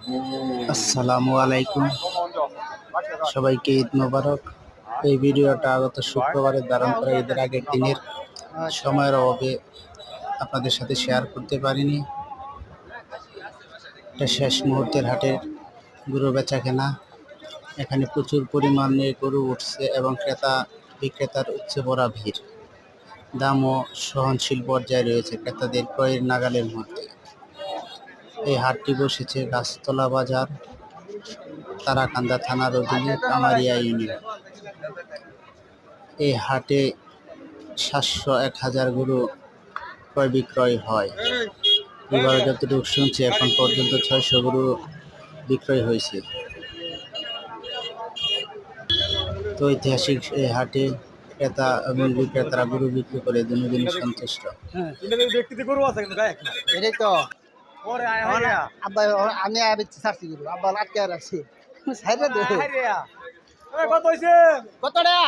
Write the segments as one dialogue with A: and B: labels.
A: আসসালামু আলাইকুম, সবাইকে ঈদ মোবারক। এই ভিডিওটা আগত শুক্রবারে ধারণ করা ঈদের আগের দিনের সময়ের অভাবে আপনাদের সাথে শেয়ার করতে পারিনি। এটা শেষ মুহূর্তের হাটের গরু বেচা কেনা। এখানে প্রচুর পরিমাণে গরু উঠছে এবং ক্রেতা বিক্রেতার উপচে পড়া ভিড়। দামও সহনশীল পর্যায়ে রয়েছে ক্রেতাদের ক্রয়ের নাগালের মধ্যে। এই হাটটি বসেছে গাছতলা বাজার, তারাকান্দা থানার অধীনে কামারিয়া ইউনিয়ন। এই হাটে 700-1000 গরু ক্রয় বিক্রয় হয়। এবারে যতটুকু শুনছি এখন পর্যন্ত 600 গরু বিক্রয় হয়েছে। তো ঐতিহাসিক এই হাটে ক্রেতা এবং বিক্রেতারা গরু বিক্রি করে দিনে সন্তুষ্ট।
B: এটাই তো আব্বা আমি ছাড়ছি গরু আব্বা আটকে রাখছি কত টাকা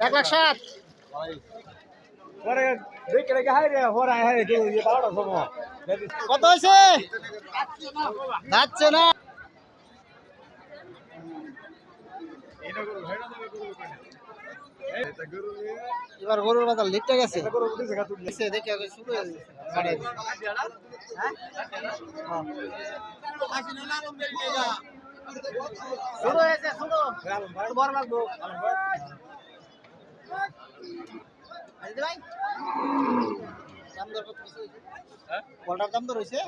B: 1,07,000 কত হয়েছে যাচ্ছে না এবার গরুর বাজার লিখতে গেছে দেখে শুরু হয়ে গেছে শুরু হয়েছে শুরু বড় লাগবো ভাই দাম দর কত হয়েছে কলটার দাম দর হয়েছে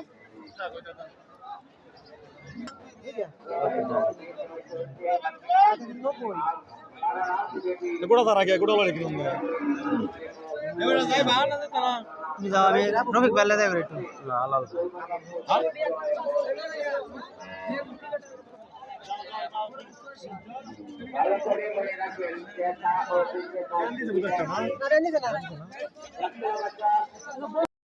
B: রফিক বেলা যাবে একটু